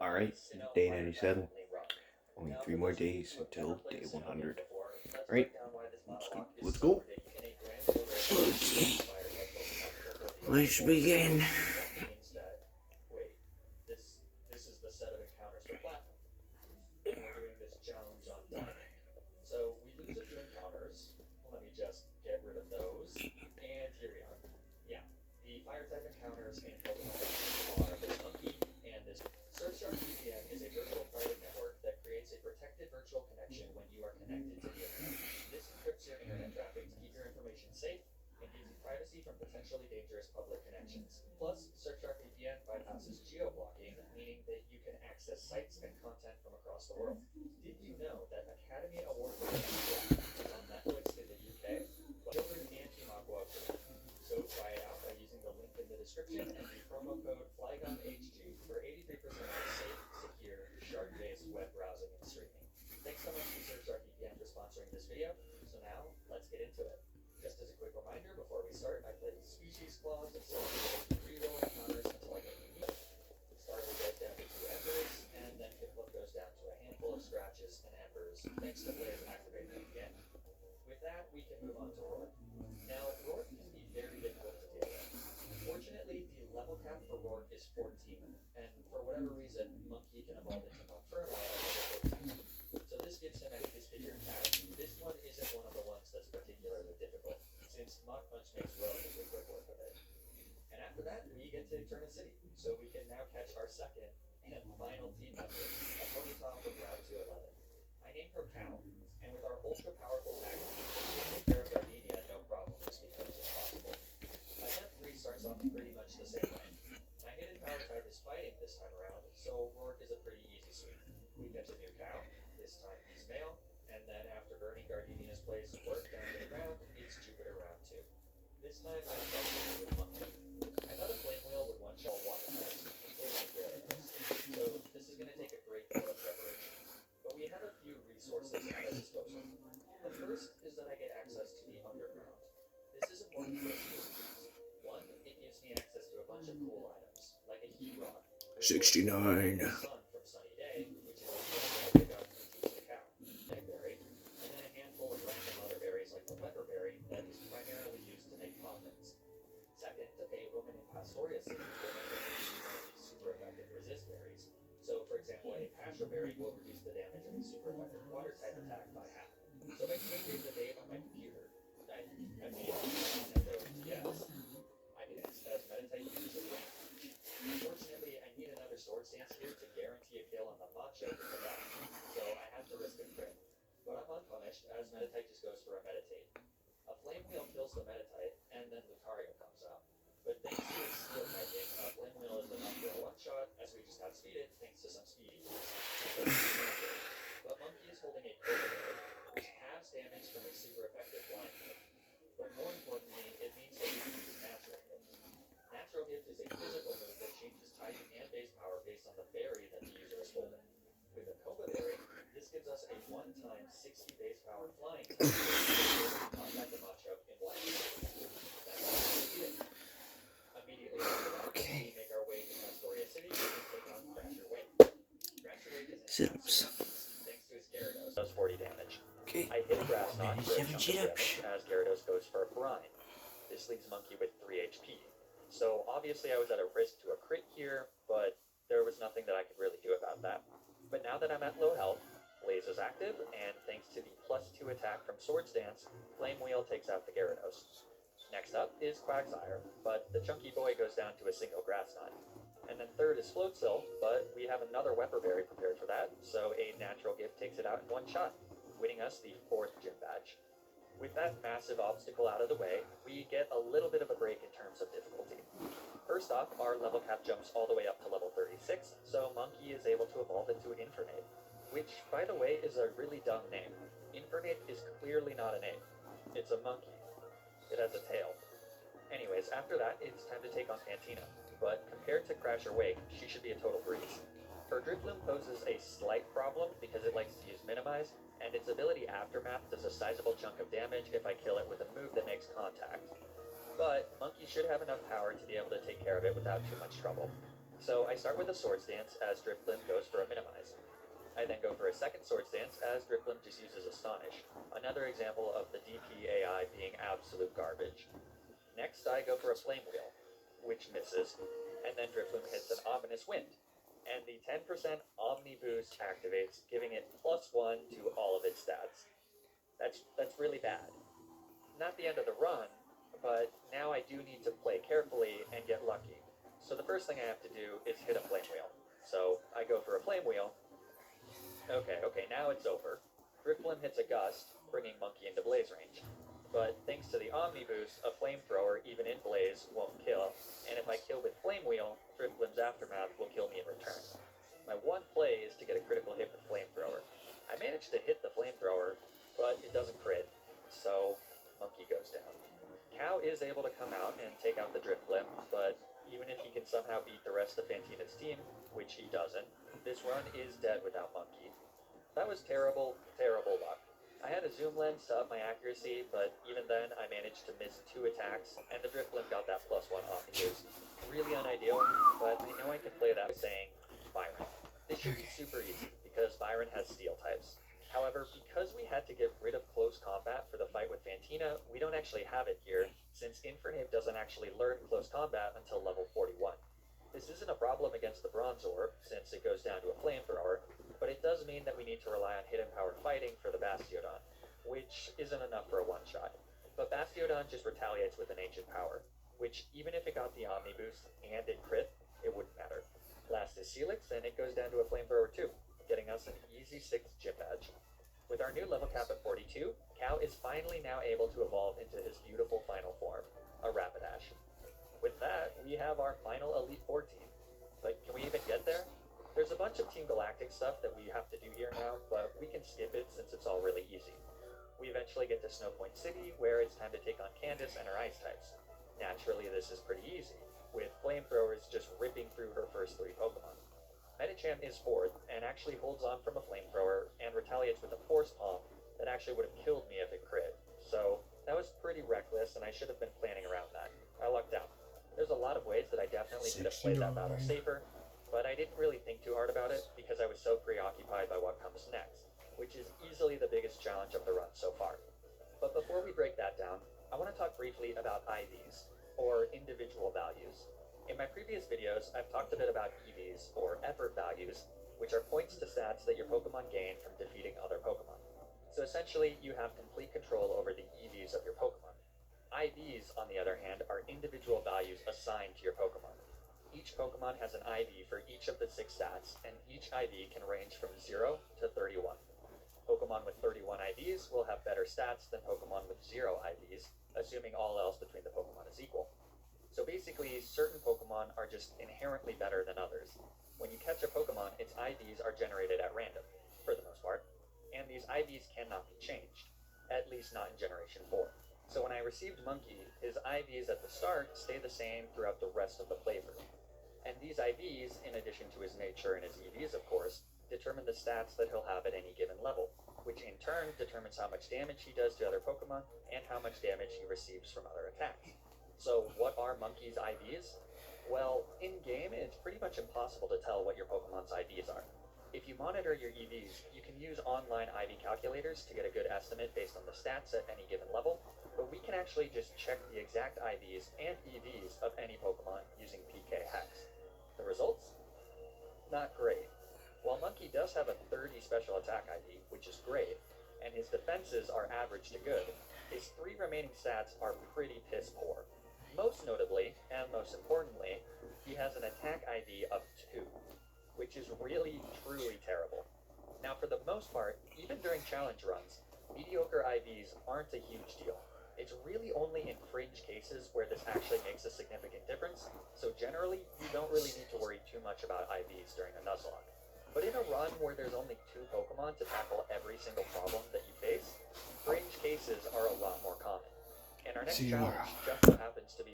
Alright, day 97. Only 3 more days until day 100. Alright, let's go. Okay, let's begin. $69. Okay. Sit-ups. Does 40 damage. Okay. I hit grass knot for a 97 chunk of sit-ups. damage as Gyarados goes for a brine. This leaves Monkey with 3 HP. So obviously I was at a risk to a crit here, but there was nothing that I could really do about that. But now that I'm at low health, Blaze is active, and thanks to the +2 attack from Swords Dance, Flame Wheel takes out the Gyarados. Next up is Quagsire, but the chunky boy goes down to a single grass knot. And then third is Floatzel, but we have another Weapon Berry prepared for that, so a natural gift takes it out in one shot, winning us the 4th gym badge. With that massive obstacle out of the way, we get a little bit of a break in terms of difficulty. First off, our level cap jumps all the way up to level 36, so Monkey is able to evolve into an Infernape, which, by the way, is a really dumb name. Infernape is clearly not a name. It's a monkey. It has a tail. Anyways, after that, it's time to take on Fantina, but compared to Crash or Wake, she should be a total breeze. Her Drifloon poses a slight problem because it likes to use Minimize, and its ability Aftermath does a sizable chunk of damage if I kill it with a move that makes contact. But Monkey should have enough power to be able to take care of it without too much trouble. So I start with a sword stance as Drifblim goes for a minimize. I then go for a second sword stance as Drifblim just uses Astonish, another example of the DP AI being absolute garbage. Next I go for a Flame Wheel, which misses, and then Drifblim hits an Ominous Wind, and the 10% Omni Boost activates, giving it +1 to all of its stats. That's really bad. Not the end of the run, but now I do need to play carefully and get lucky. So the first thing I have to do is hit a Flame Wheel. So I go for a Flame Wheel. Okay, now it's over. Drifblim hits a Gust, bringing Monkey into Blaze range. But thanks to the Omni Boost, a Flamethrower, even in Blaze, won't kill, and if I kill with Flame Wheel, Drifblim's Aftermath will kill me in return. My one play is to get a critical hit with Flamethrower. I managed to hit the Flamethrower, but it doesn't crit, so Monkey goes down. Cow is able to come out and take out the Drifblim, but even if he can somehow beat the rest of Fantina's team, which he doesn't, this run is dead without Monkey. That was terrible, terrible luck. I had a zoom lens to up my accuracy, but even then I managed to miss 2 attacks, and the Drifblim got that +1 off the use. Really unideal, but I know I can play that by saying Byron. This should be super easy, because Byron has steel types. However, because we had to get rid of close combat for the fight with Fantina, we don't actually have it here, since Infernape doesn't actually learn close combat until level 41. This isn't a problem against the Bronze Orb, since it goes down to a Flamethrower, but it does mean that we need to rely on hidden power fighting for the Bastiodon, which isn't enough for a one-shot. But Bastiodon just retaliates with an Ancient Power, which even if it got the Omni Boost and it crit, it wouldn't matter. Last is Celix, and it goes down to a Flamethrower too, getting us an easy 6th Gym Badge. With our new level cap at 42, Cow is finally now able to evolve into his beautiful final form, a Rapidash. With that, we have our final Elite Four team. But can we even get there? There's a bunch of Team Galactic stuff that we have to do here now, but we can skip it since it's all really easy. We eventually get to Snowpoint City, where it's time to take on Candace and her Ice types. Naturally, this is pretty easy, with Flamethrowers just ripping through her first 3 Pokemon. Medicham is 4th, and actually holds on from a Flamethrower, and retaliates with a Force Palm that actually would have killed me if it crit. So, that was pretty reckless, and I should have been planning around that. I lucked out. There's a lot of ways that I definitely could have played that battle safer, but I didn't really think too hard about it because I was so preoccupied by what comes next, which is easily the biggest challenge of the run so far. But before we break that down, I want to talk briefly about IVs, or individual values. In my previous videos, I've talked a bit about EVs, or effort values, which are points to stats that your Pokemon gain from defeating other Pokemon. So essentially, you have complete control over the EVs of your Pokemon. IVs, on the other hand, are individual values assigned to your Pokemon. Each Pokemon has an IV for each of the 6 stats, and each IV can range from 0 to 31. Pokemon with 31 IVs will have better stats than Pokemon with 0 IVs, assuming all else between the Pokemon is equal. So basically, certain Pokemon are just inherently better than others. When you catch a Pokemon, its IVs are generated at random, for the most part, and these IVs cannot be changed, at least not in Generation 4. So when I received Monkey, his IVs at the start stay the same throughout the rest of the playthrough. And these IVs, in addition to his nature and his EVs of course, determine the stats that he'll have at any given level, which in turn determines how much damage he does to other Pokemon and how much damage he receives from other attacks. So what are Monkey's IVs? Well, in-game it's pretty much impossible to tell what your Pokemon's IVs are. If you monitor your EVs, you can use online IV calculators to get a good estimate based on the stats at any given level, but we can actually just check the exact IVs and EVs of any Pokemon using PK Hex. The results? Not great. While Monkey does have a 30 special attack IV, which is great, and his defenses are average to good, his 3 remaining stats are pretty piss poor. Most notably, and most importantly, he has an attack IV of 2, which is really, truly terrible. Now for the most part, even during challenge runs, mediocre IVs aren't a huge deal. It's really only in fringe cases where this actually makes a significant difference, so generally, you don't really need to worry too much about IVs during a Nuzlocke. But in a run where there's only 2 Pokemon to tackle every single problem that you face, fringe cases are a lot more common. And our next challenge just so happens to be